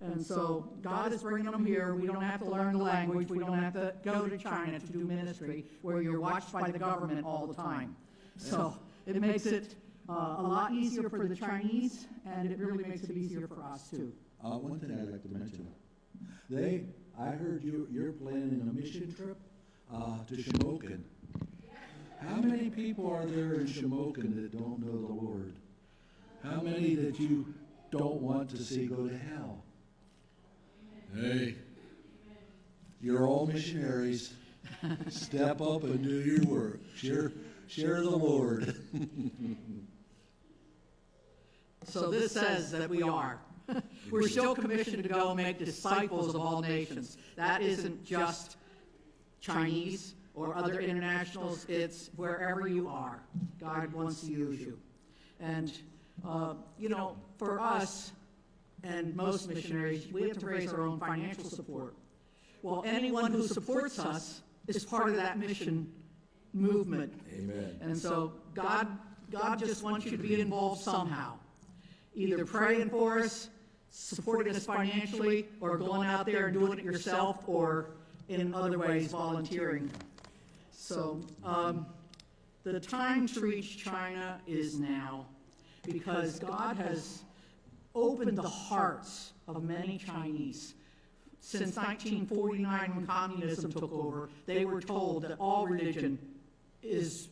And so God is bringing them here. We don't have to learn the language. We don't have to go to China to do ministry where you're watched by the government all the time. So it makes it a lot easier for the Chinese, and it really makes it easier for us too. One thing I'd like to mention, I heard you're planning a mission trip to Shamokin. How many people are there in Shamokin that don't know the Lord? How many that you don't want to see go to hell? Hey, you're all missionaries. Step up and do your work. Share the Lord. So this says that we are. We're still commissioned to go make disciples of all nations. That isn't just Chinese or other internationals. It's wherever you are. God wants to use you. And, for us and most missionaries, we have to raise our own financial support. Well, anyone who supports us is part of that mission movement. Amen. And so God just wants you to be involved somehow. Either praying for us, supporting us financially, or going out there and doing it yourself, or in other ways volunteering. So the time to reach China is now, because God has opened the hearts of many Chinese. Since 1949, when communism took over, they were told that all religion is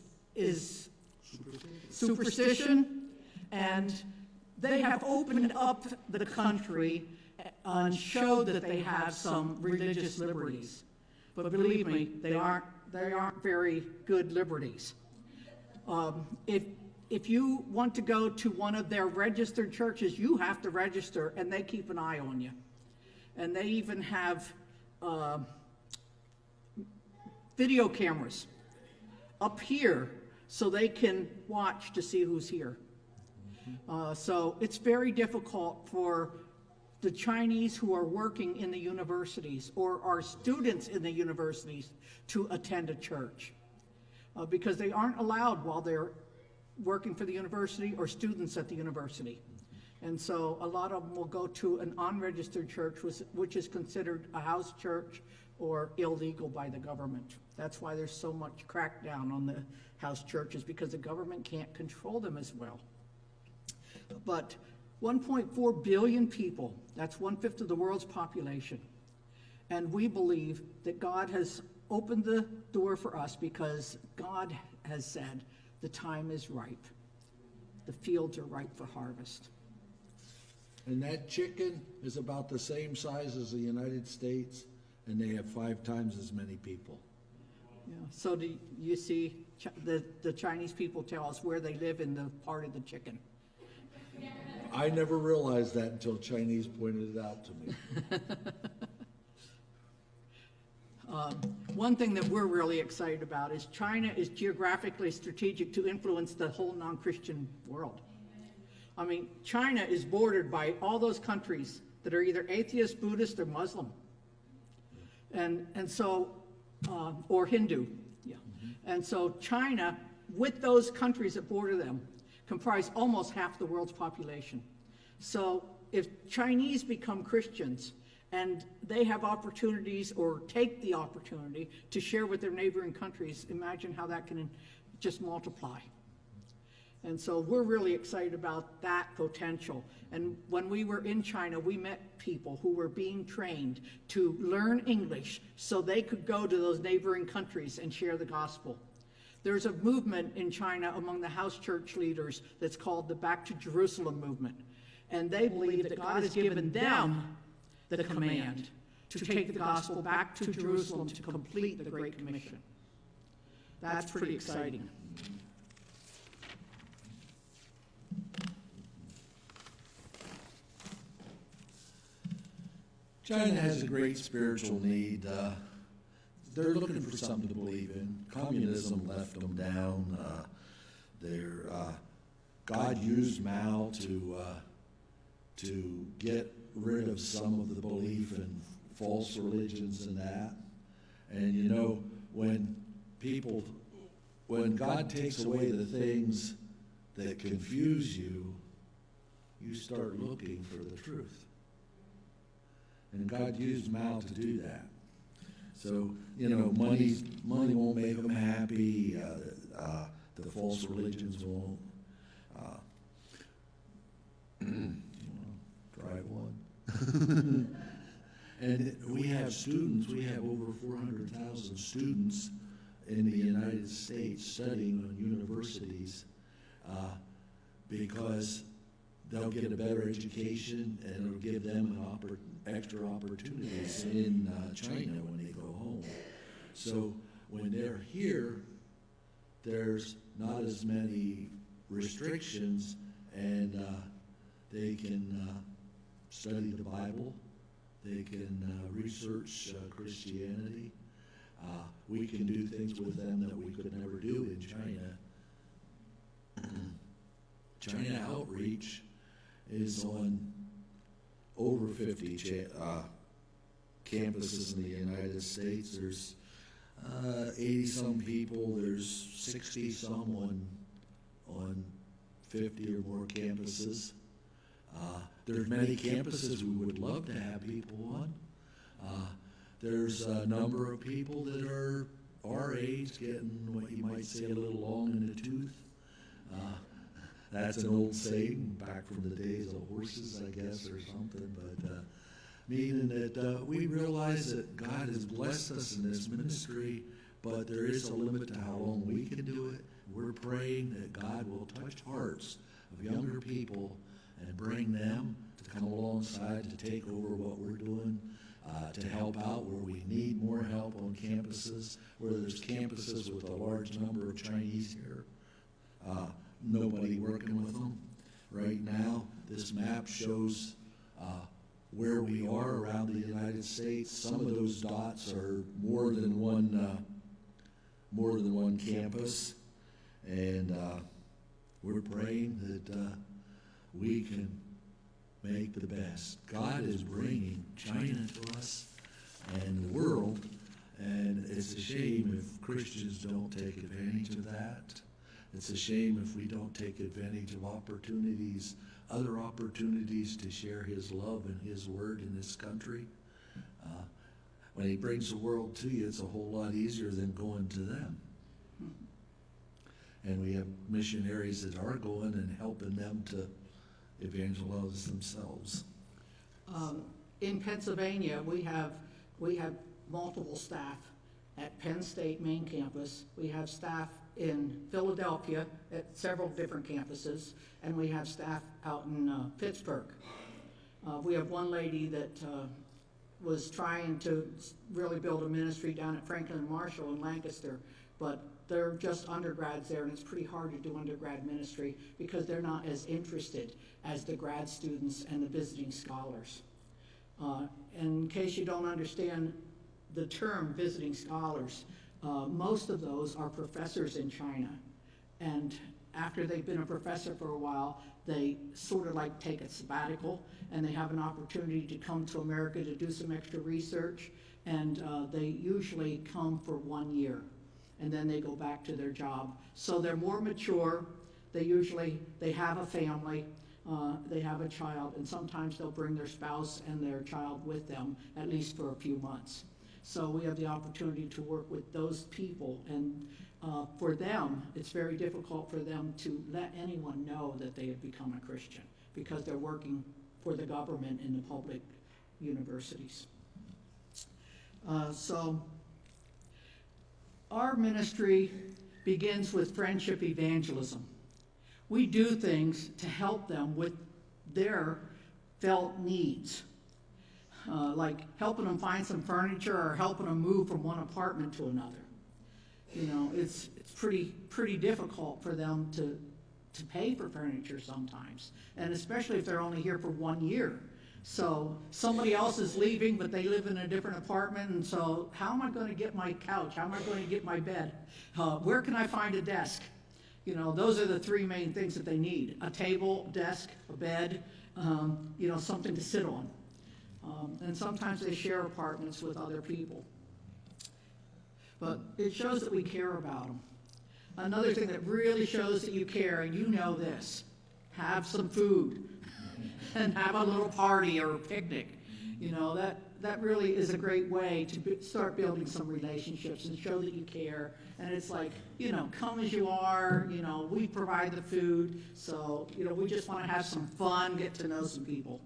superstition, and they have opened up the country and showed that they have some religious liberties. But believe me, they aren't very good liberties. If you want to go to one of their registered churches, you have to register, and they keep an eye on you. And they even have video cameras up here so they can watch to see who's here. So it's very difficult for the Chinese who are working in the universities or are students in the universities to attend a church because they aren't allowed while they're working for the university or students at the university. And so a lot of them will go to an unregistered church, which is considered a house church or illegal by the government. That's why there's so much crackdown on the house churches, because the government can't control them as well. But 1.4 billion people, that's 1/5 of the world's population. And we believe that God has opened the door for us because God has said the time is ripe. The fields are ripe for harvest. And that chicken is about the same size as the United States, and they have 5 times as many people. Yeah. So do you see the Chinese people tell us where they live in the part of the chicken? I never realized that until Chinese pointed it out to me. One thing that we're really excited about is China is geographically strategic to influence the whole non-Christian world. I mean, China is bordered by all those countries that are either atheist, Buddhist, or Muslim. And so, or Hindu. Yeah. And so China, with those countries that border them, comprise almost half the world's population. So if Chinese become Christians and they have opportunities or take the opportunity to share with their neighboring countries, imagine how that can just multiply. And so we're really excited about that potential. And when we were in China, we met people who were being trained to learn English so they could go to those neighboring countries and share the gospel. There's a movement in China among the house church leaders that's called the Back to Jerusalem movement. And they believe that God has given them the command to take the gospel back to Jerusalem to complete the Great Commission. That's pretty exciting. China has a great spiritual need. They're looking for something to believe in. Communism left them down. God used Mao to get rid of some of the belief in false religions and that. And you know, when God takes away the things that confuse you, you start looking for the truth. And God used Mao to do that. So, money won't make them happy. The false religions won't. Try one. And we have students, we have over 400,000 students in the United States studying on universities because they'll get a better education and it'll give them extra opportunities in China when they go home. So when they're here, there's not as many restrictions, and they can study the Bible, they can research Christianity. We can do things with them that we could never do in China. China Outreach is on over 50 campuses in the United States. There's 80-some people. There's 60-some on 50 or more campuses. There's many campuses we would love to have people on. There's a number of people that are our age getting what you might say a little long in the tooth. That's an old saying back from the days of horses, I guess, or something, but meaning that we realize that God has blessed us in this ministry, but there is a limit to how long we can do it. We're praying that God will touch hearts of younger people and bring them to come alongside to take over what we're doing, to help out where we need more help on campuses, where there's campuses with a large number of Chinese here. Nobody working with them. Right now, this map shows where we are around the United States. Some of those dots are more than one campus, and we're praying that we can make the best. God is bringing China to us and the world, and it's a shame if Christians don't take advantage of that. It's a shame if we don't take advantage of opportunities, other opportunities to share His love and His word in this country. When He brings the world to you, it's a whole lot easier than going to them. And we have missionaries that are going and helping them to evangelize themselves. In Pennsylvania, we have multiple staff at Penn State main campus. We have staff in Philadelphia at several different campuses, and we have staff out in Pittsburgh. We have one lady that was trying to really build a ministry down at Franklin and Marshall in Lancaster, but they're just undergrads there, and it's pretty hard to do undergrad ministry because they're not as interested as the grad students and the visiting scholars. In case you don't understand the term visiting scholars, most of those are professors in China, and after they've been a professor for a while, they sort of like take a sabbatical, and they have an opportunity to come to America to do some extra research, and they usually come for 1 year, and then they go back to their job. So they're more mature. They have a family, they have a child, and sometimes they'll bring their spouse and their child with them, at least for a few months. So we have the opportunity to work with those people, and for them, it's very difficult for them to let anyone know that they have become a Christian because they're working for the government in the public universities. So our ministry begins with friendship evangelism. We do things to help them with their felt needs. Like helping them find some furniture or helping them move from one apartment to another. You know, it's pretty difficult for them to pay for furniture sometimes, and especially if they're only here for 1 year. So somebody else is leaving, but they live in a different apartment, and so how am I going to get my couch? How am I going to get my bed? Where can I find a desk? You know, those are the three main things that they need: a table, desk, a bed, something to sit on. And sometimes they share apartments with other people. But it shows that we care about them. Another thing that really shows that you care, and you know this, have some food and have a little party or a picnic. You know, that really is a great way to start building some relationships and show that you care. And it's like, you know, come as you are, you know, we provide the food, so, you know, we just want to have some fun, get to know some people.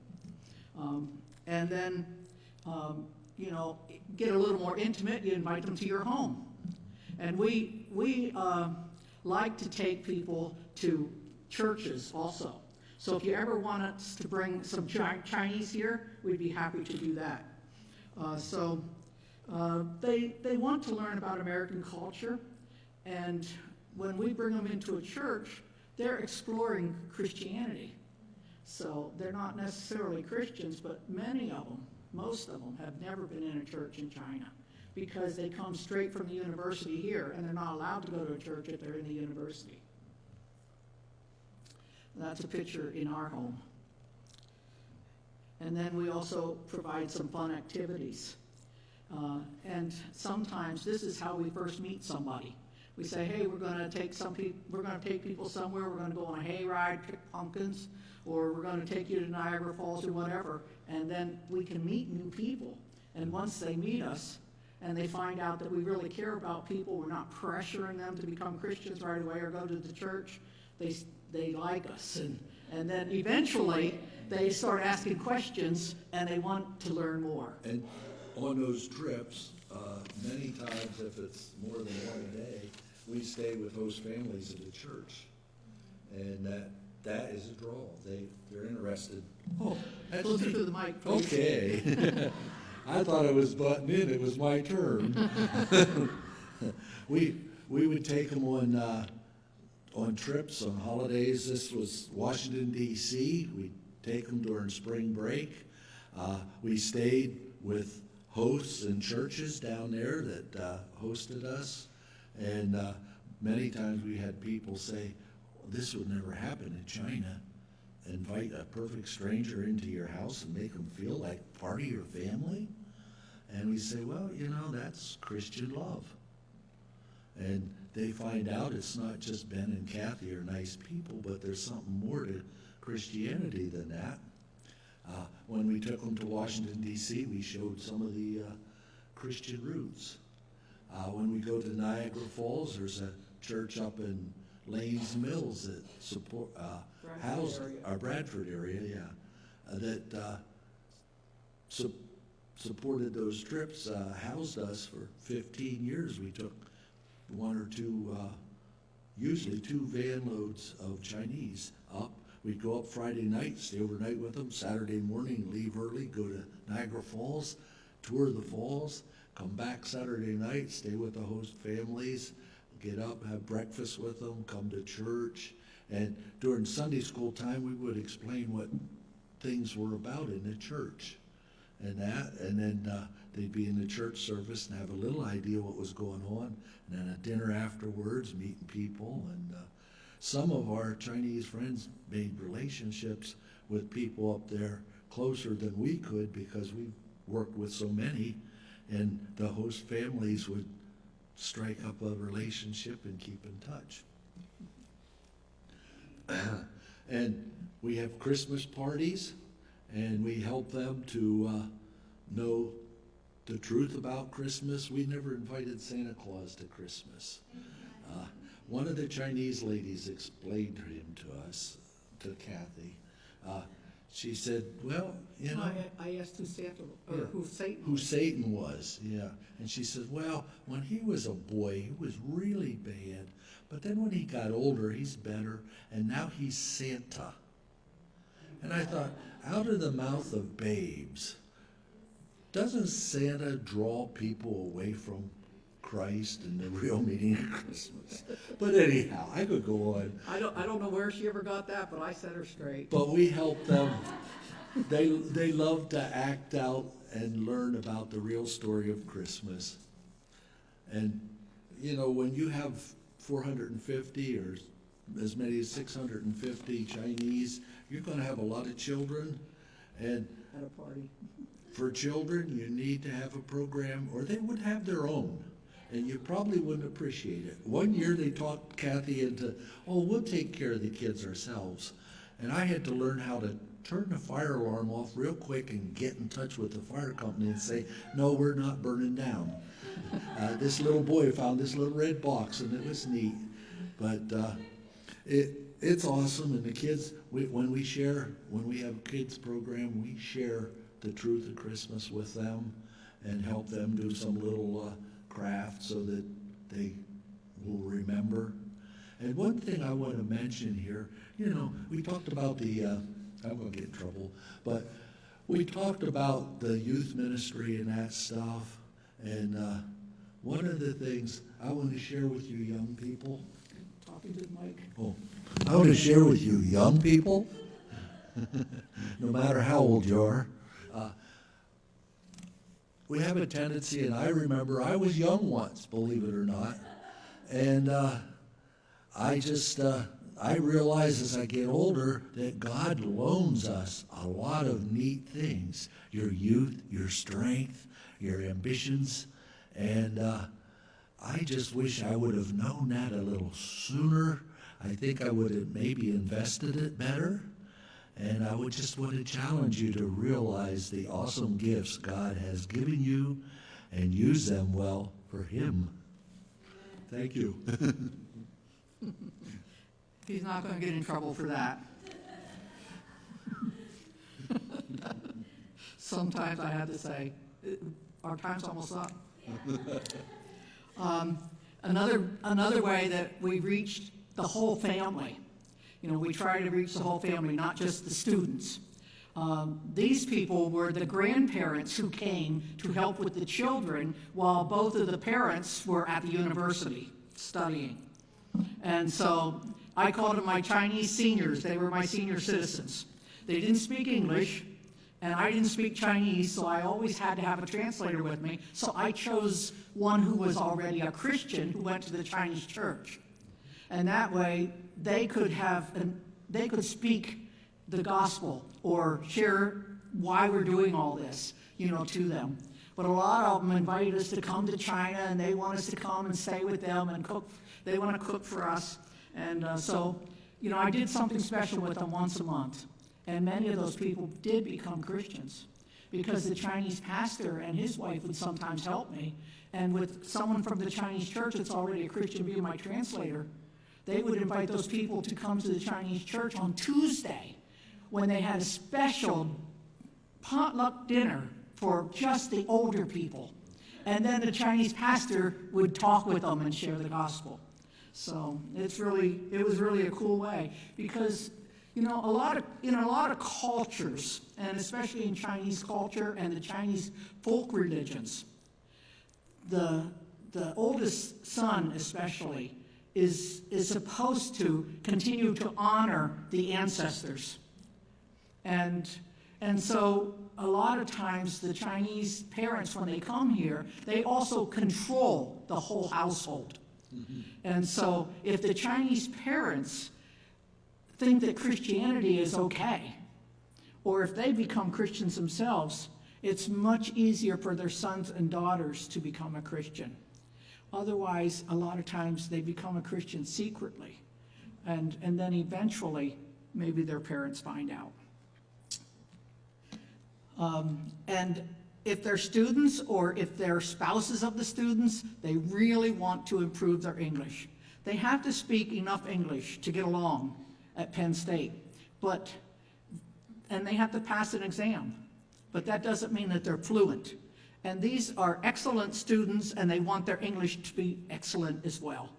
And then, you know, get a little more intimate, you invite them to your home. And we like to take people to churches also. So if you ever want us to bring some Chinese here, we'd be happy to do that. They want to learn about American culture, and when we bring them into a church, they're exploring Christianity. So they're not necessarily Christians, but many of them, most of them, have never been in a church in China because they come straight from the university here, and they're not allowed to go to a church if they're in the university. That's a picture in our home. And then we also provide some fun activities. And sometimes this is how we first meet somebody. We say, hey, we're going to take people somewhere. We're going to go on a hayride, pick pumpkins, or we're going to take you to Niagara Falls or whatever. And then we can meet new people. And once they meet us and they find out that we really care about people, we're not pressuring them to become Christians right away or go to the church, they like us. And then eventually they start asking questions and they want to learn more. And on those trips, many times if it's more than one a day, we stay with host families at the church. And that is a draw. They're interested. Oh, that's Closer to the mic, please. okay. I thought I was butting in. It was my turn. We would take them on trips, on holidays. This was Washington, D.C. We'd take them during spring break. We stayed with hosts and churches down there that hosted us. And many times we had people say, this would never happen in China. Invite a perfect stranger into your house and make them feel like part of your family. And we say, well, you know, that's Christian love. And they find out it's not just Ben and Kathy are nice people, but there's something more to Christianity than that. When we took them to Washington, D.C., we showed some of the Christian roots. When we go to Niagara Falls, there's a church up in Lanes Mills that Bradford area, that supported those trips, housed us for 15 years. We took one or two, usually 2 van loads of Chinese up. We'd go up Friday night, stay overnight with them, Saturday morning, leave early, go to Niagara Falls, tour the falls, come back Saturday night, stay with the host families, get up, have breakfast with them, come to church. And during Sunday school time, we would explain what things were about in the church. And then they'd be in the church service and have a little idea what was going on. And then a dinner afterwards, meeting people. And some of our Chinese friends made relationships with people up there closer than we could because we worked with so many. And the host families would strike up a relationship and keep in touch. And we have Christmas parties, and we help them to know the truth about Christmas. We never invited Santa Claus to Christmas. One of the Chinese ladies explained him to us, to Kathy. She said, well, you know. I asked who Santa, or yeah, who Satan was. Who Satan was, yeah. And she said, well, when he was a boy, he was really bad. But then when he got older, he's better. And now he's Santa. And I thought, out of the mouth of babes, doesn't Santa draw people away from Christ and the real meaning of Christmas? But anyhow, I could go on. I don't know where she ever got that, but I set her straight. But we help them. They love to act out and learn about the real story of Christmas. And, you know, when you have 450 or as many as 650 Chinese, you're going to have a lot of children. And at a party. For children, you need to have a program, or they would have their own. And you probably wouldn't appreciate it. One year they talked Kathy into, oh, we'll take care of the kids ourselves. And I had to learn how to turn the fire alarm off real quick and get in touch with the fire company and say, no, we're not burning down. This little boy found this little red box, and it was neat. But it's awesome, and the kids, when we have a kids program, we share the truth of Christmas with them and help them do some little craft so that they will remember. And one thing I want to mention here, we talked about I'm going to get in trouble, but we talked about the youth ministry and that stuff. And one of the things I want to share with you young people, talking to the mic. Oh, I want to share with you young people, no matter how old you are, we have a tendency, and I remember I was young once, believe it or not, and I realize as I get older that God loans us a lot of neat things, your youth, your strength, your ambitions, and I just wish I would have known that a little sooner. I think I would have maybe invested it better, and I would just want to challenge you to realize the awesome gifts God has given you and use them well for Him. Thank you. He's not going to get in trouble for that. Sometimes I have to say, our time's almost up. Another way that we reached the whole family. We try to reach the whole family, not just the students. These people were the grandparents who came to help with the children while both of the parents were at the university studying. And so I called them my Chinese seniors. They were my senior citizens. They didn't speak English, and I didn't speak Chinese, so I always had to have a translator with me. So I chose one who was already a Christian who went to the Chinese church. And that way, they could speak the gospel or share why we're doing all this, to them. But a lot of them invited us to come to China, and they want us to come and stay with them and cook. They want to cook for us. And so, I did something special with them once a month. And many of those people did become Christians because the Chinese pastor and his wife would sometimes help me. And with someone from the Chinese church that's already a Christian being my translator, they would invite those people to come to the Chinese church on Tuesday when they had a special potluck dinner for just the older people. And then the Chinese pastor would talk with them and share the gospel. So it was really a cool way because, a lot of cultures, and especially in Chinese culture and the Chinese folk religions, the oldest son especially is supposed to continue to honor the ancestors. And so a lot of times the Chinese parents, when they come here, they also control the whole household. Mm-hmm. And so if the Chinese parents think that Christianity is okay, or if they become Christians themselves, it's much easier for their sons and daughters to become a Christian. Otherwise, a lot of times they become a Christian secretly, and then eventually maybe their parents find out. And if they're students or if they're spouses of the students, they really want to improve their English. They have to speak enough English to get along at Penn State, and they have to pass an exam, but that doesn't mean that they're fluent. And these are excellent students, and they want their English to be excellent as well.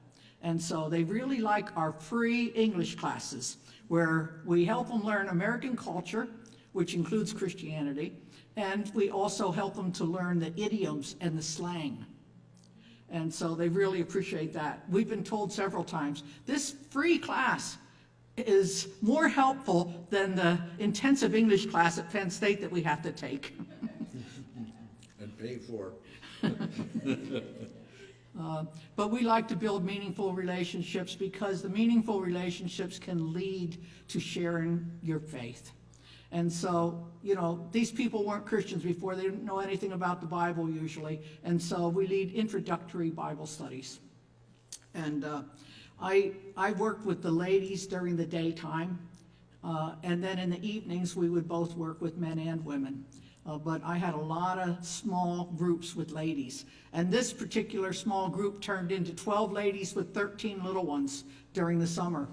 And so they really like our free English classes, where we help them learn American culture, which includes Christianity, and we also help them to learn the idioms and the slang. And so they really appreciate that. We've been told several times, this free class is more helpful than the intensive English class at Penn State that we have to take. And pay for. But we like to build meaningful relationships because the meaningful relationships can lead to sharing your faith. And so, these people weren't Christians before. They didn't know anything about the Bible usually. And so we lead introductory Bible studies. And I worked with the ladies during the daytime And then in the evenings, we would both work with men and women. But I had a lot of small groups with ladies. And this particular small group turned into 12 ladies with 13 little ones during the summer.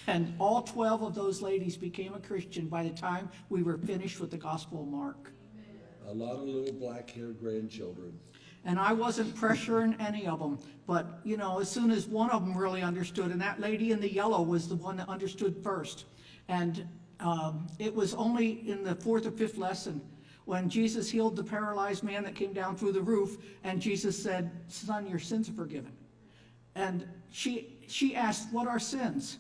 And all 12 of those ladies became a Christian by the time we were finished with the Gospel of Mark. A lot of little black-haired grandchildren. And I wasn't pressuring any of them. But, you know, as soon as one of them really understood, and that lady in the yellow was the one that understood first. And it was only in the fourth or fifth lesson when Jesus healed the paralyzed man that came down through the roof, and Jesus said, "Son, your sins are forgiven." And she asked, "What are sins?"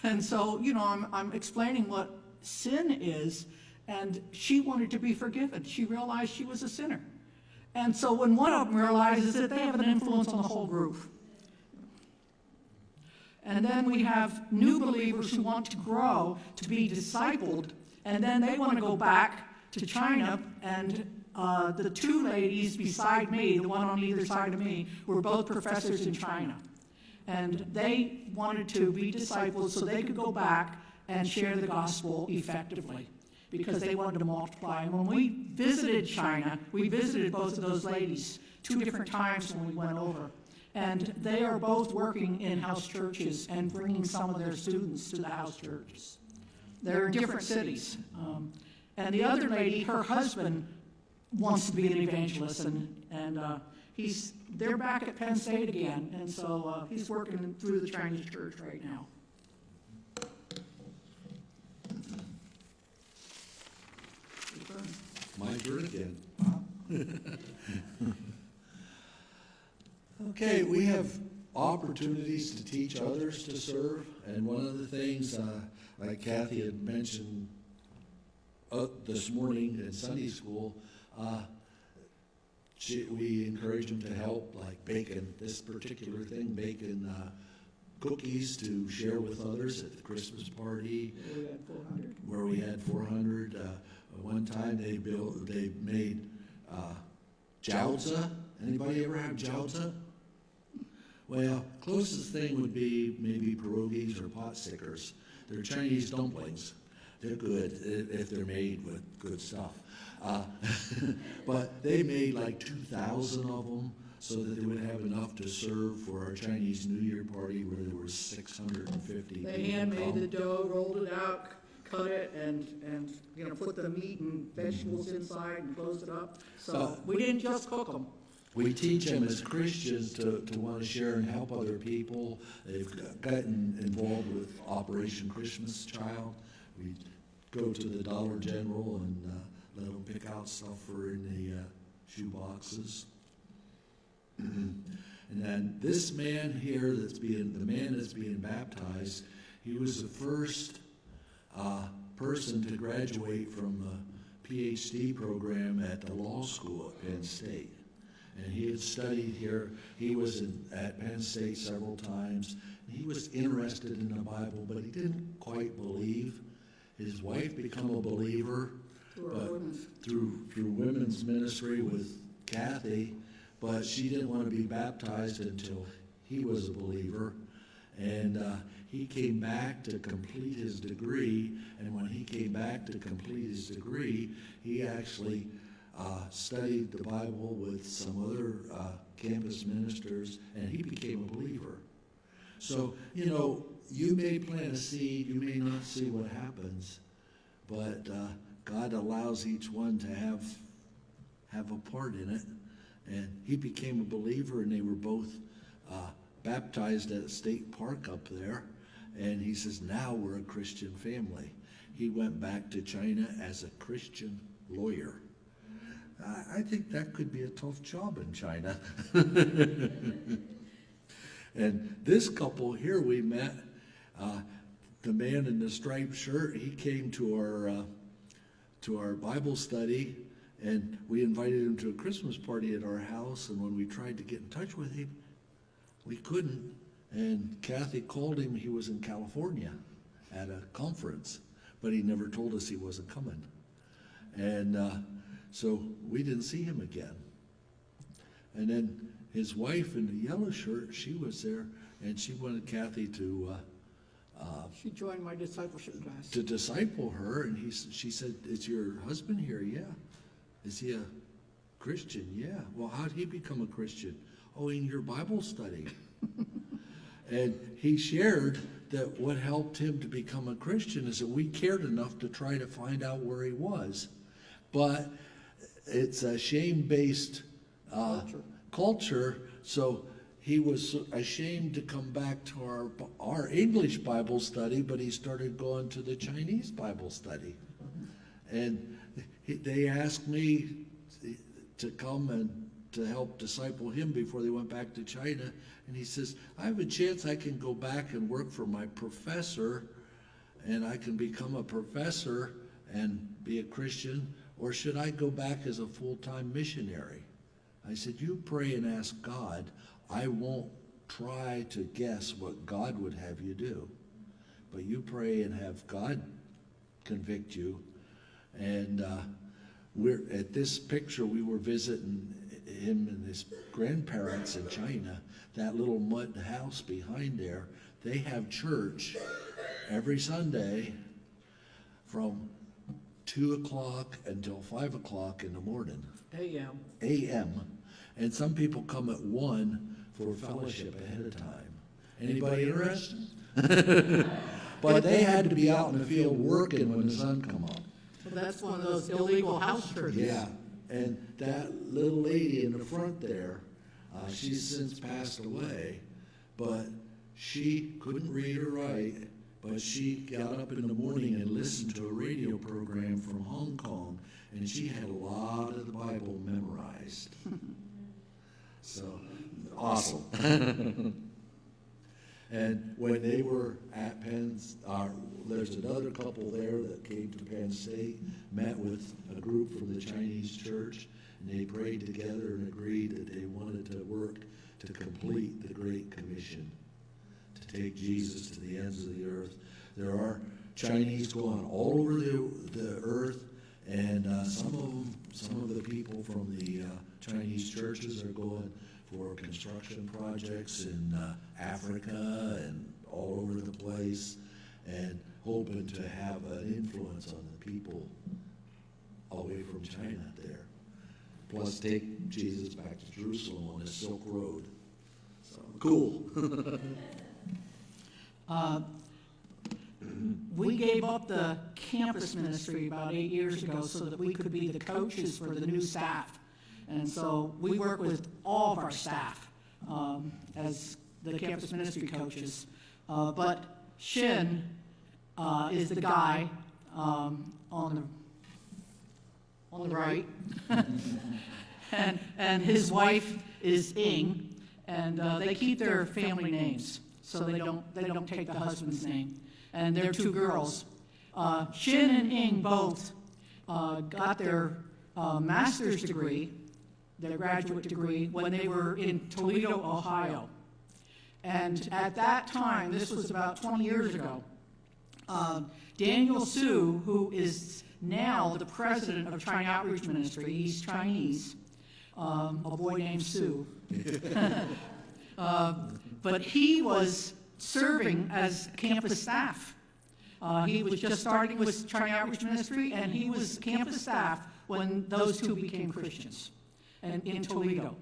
And so, you know, I'm explaining what sin is, and she wanted to be forgiven. She realized she was a sinner. And so when one of them realizes that, they have an influence on the whole group. And then we have new believers who want to grow, to be discipled, and then they want to go back to China. And the two ladies beside me, the one on either side of me, were both professors in China. And they wanted to be disciples so they could go back and share the gospel effectively, because they wanted to multiply. And when we visited China, we visited both of those ladies 2 different times when we went over. And they are both working in house churches and bringing some of their students to the house churches. They're in different cities. And the other lady, her husband wants to be an evangelist, and they're back at Penn State again, and so he's working through the Chinese church right now. My turn again. Okay, we have opportunities to teach others to serve, and one of the things, like Kathy had mentioned this morning in Sunday school, we encourage them to help, like baking this particular thing, baking cookies to share with others at the Christmas party. Where we had 400. One time they made jiaozi. Anybody ever have jiaozi? Well, closest thing would be maybe pierogies or pot stickers. They're Chinese dumplings. They're good if they're made with good stuff. But they made like 2,000 of them so that they would have enough to serve for our Chinese New Year party where there were 650 They people hand made come. the dough, rolled it out, cut it, and you know, put the meat and vegetables inside and closed it up. So we didn't just cook them. We teach them as Christians to want to share and help other people. They've gotten involved with Operation Christmas Child. We go to the Dollar General and let them pick out stuff for in the shoe boxes. And then this man here the man that's being baptized, he was the first person to graduate from the PhD program at the law school at Penn State. And he had studied here. He was at Penn State several times. He was interested in the Bible, but he didn't quite believe. His wife became a believer through women's ministry with Kathy, but she didn't want to be baptized until he was a believer. And he came back to complete his degree, and when he came back to complete his degree, he actually studied the Bible with some other campus ministers, and he became a believer. So, you know, you may plant a seed, you may not see what happens, but God allows each one to have a part in it. And he became a believer, and they were both baptized at a state park up there. And he says, now we're a Christian family. He went back to China as a Christian lawyer. I think that could be a tough job in China. And this couple here we met, the man in the striped shirt, he came to our Bible study, and we invited him to a Christmas party at our house, and when we tried to get in touch with him, we couldn't. And Kathy called him. He was in California at a conference, but he never told us he wasn't coming. And so we didn't see him again. And then his wife in the yellow shirt, she was there, and she wanted Kathy to She joined my discipleship class. to disciple her, and she said, "Is your husband here?" "Yeah." "Is he a Christian?" "Yeah." "Well, how'd he become a Christian?" "Oh, in your Bible study." And he shared that what helped him to become a Christian is that we cared enough to try to find out where he was. But it's a shame-based culture, so he was ashamed to come back to our English Bible study, but he started going to the Chinese Bible study. And they asked me to come and to help disciple him before they went back to China. And he says, "I have a chance I can go back and work for my professor, and I can become a professor and be a Christian, or should I go back as a full-time missionary?" I said, "You pray and ask God. I won't try to guess what God would have you do. But you pray and have God convict you." And we're at this picture, we were visiting him and his grandparents in China. That little mud house behind there, they have church every Sunday from 2 o'clock until 5 o'clock in the morning. A.M. And some people come at 1 for fellowship ahead of time. Anybody interested? But they had to be out in the field working when the sun come up. So that's one of those illegal house churches. Yeah, and that little lady in the front there, she's since passed away, but she couldn't read or write, but she got up in the morning and listened to a radio program from Hong Kong, and she had a lot of the Bible memorized. So, awesome. And when they were at Penn, there's another couple there that came to Penn State, met with a group from the Chinese church, and they prayed together and agreed that they wanted to work to complete the Great Commission, to take Jesus to the ends of the earth. There are Chinese going all over the earth, and some of the people from the Chinese churches are going for construction projects in Africa and all over the place, and hoping to have an influence on the people away from China there. Plus take Jesus back to Jerusalem on the Silk Road. So, cool. We gave up the campus ministry about 8 years ago so that we could be the coaches for the new staff. And so we work with all of our staff as the campus ministry coaches. But Shin is the guy on the right, and his wife is Ing, and they keep their family names so they don't take the husband's name. And they're 2 girls. Shin and Ing both got their master's degree, their graduate degree, when they were in Toledo, Ohio. And at that time, this was about 20 years ago, Daniel Su, who is now the president of China Outreach Ministry, he's Chinese, a boy named Su. But he was serving as campus staff. He was just starting with China Outreach Ministry, and he was campus staff when those 2 became Christians in Toledo.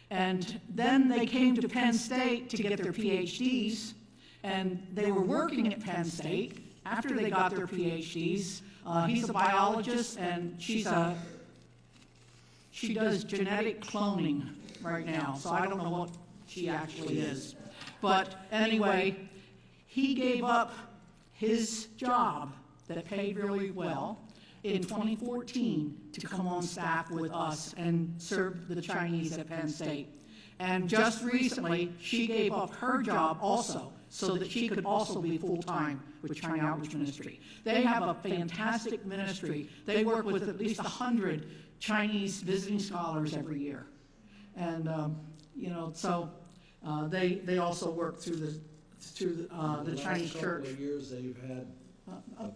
And then they came to Penn State to get their PhDs, and they were working at Penn State after they got their PhDs. He's a biologist, and she does genetic cloning right now, so I don't know what she actually is. But anyway, he gave up his job that paid really well in 2014 to come on staff with us and serve the Chinese at Penn State. And just recently, she gave up her job also so that she could also be full-time with China Outreach Ministry. They have a fantastic ministry. They work with at least 100 Chinese visiting scholars every year. And, so they also work through the Chinese church. Couple of years they've had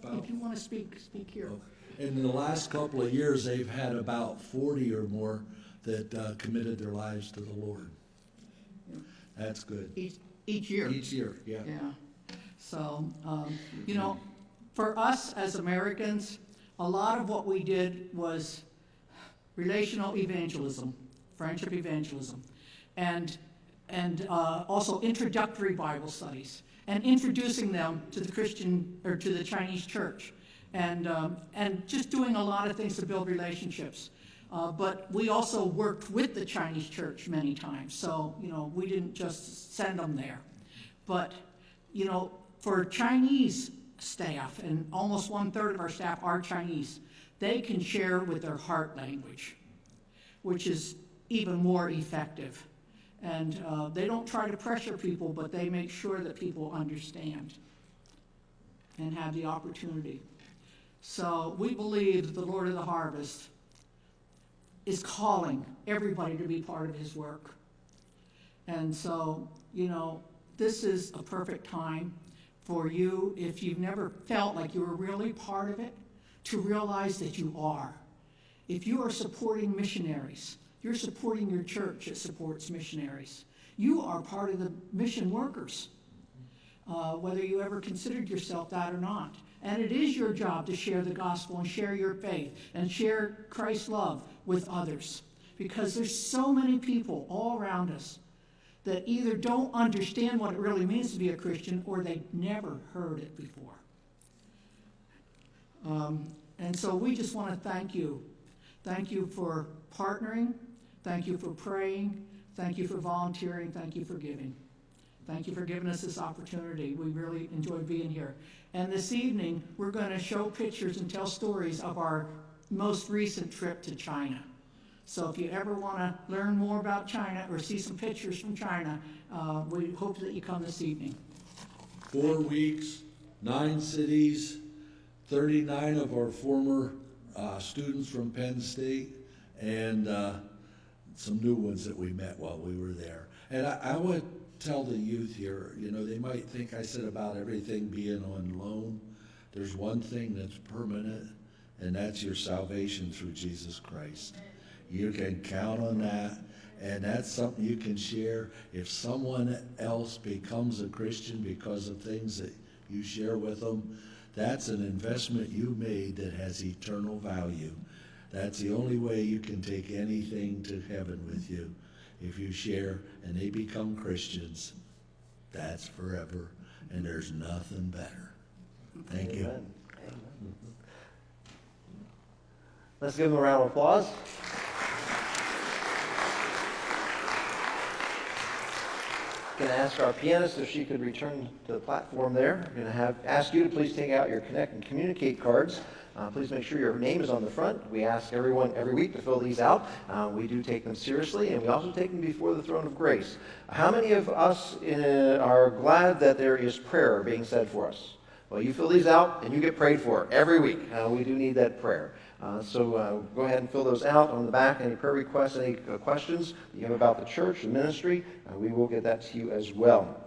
If you want to speak here. In the last couple of years, they've had about 40 or more that committed their lives to the Lord. That's good. Each year. Each year, yeah. Yeah. So, for us as Americans, a lot of what we did was relational evangelism, friendship evangelism, and also introductory Bible studies, and introducing them to the Christian or to the Chinese church, and just doing a lot of things to build relationships. But we also worked with the Chinese church many times, so we didn't just send them there. But for Chinese staff, and almost 1/3 of our staff are Chinese, they can share with their heart language, which is even more effective. And they don't try to pressure people, but they make sure that people understand and have the opportunity. So we believe that the Lord of the Harvest is calling everybody to be part of his work. And so, this is a perfect time for you, if you've never felt like you were really part of it, to realize that you are. If you are supporting missionaries, you're supporting your church that supports missionaries. You are part of the mission workers, whether you ever considered yourself that or not. And it is your job to share the gospel and share your faith and share Christ's love with others. Because there's so many people all around us that either don't understand what it really means to be a Christian, or they've never heard it before. And so we just want to thank you. Thank you for partnering. Thank you for praying. Thank you for volunteering. Thank you for giving. Thank you for giving us this opportunity. We really enjoyed being here. And this evening, we're going to show pictures and tell stories of our most recent trip to China. So if you ever want to learn more about China or see some pictures from China, we hope that you come this evening. 4 weeks, 9 cities, 39 of our former students from Penn State, and some new ones that we met while we were there. And I would tell the youth here, they might think I said about everything being on loan. There's one thing that's permanent, and that's your salvation through Jesus Christ. You can count on that, and that's something you can share. If someone else becomes a Christian because of things that you share with them, that's an investment you made that has eternal value. That's the only way you can take anything to heaven with you. If you share and they become Christians, that's forever, and there's nothing better. Thank you. Amen. Let's give them a round of applause. Going to ask our pianist if she could return to the platform there. We're going to ask you to please take out your Connect and Communicate cards. Please make sure your name is on the front. We ask everyone every week to fill these out. We do take them seriously, and we also take them before the throne of grace. How many of us are glad that there is prayer being said for us? Well, you fill these out, and you get prayed for every week. We do need that prayer. So go ahead and fill those out on the back. Any prayer requests, any questions that you have about the church, the ministry, we will get that to you as well.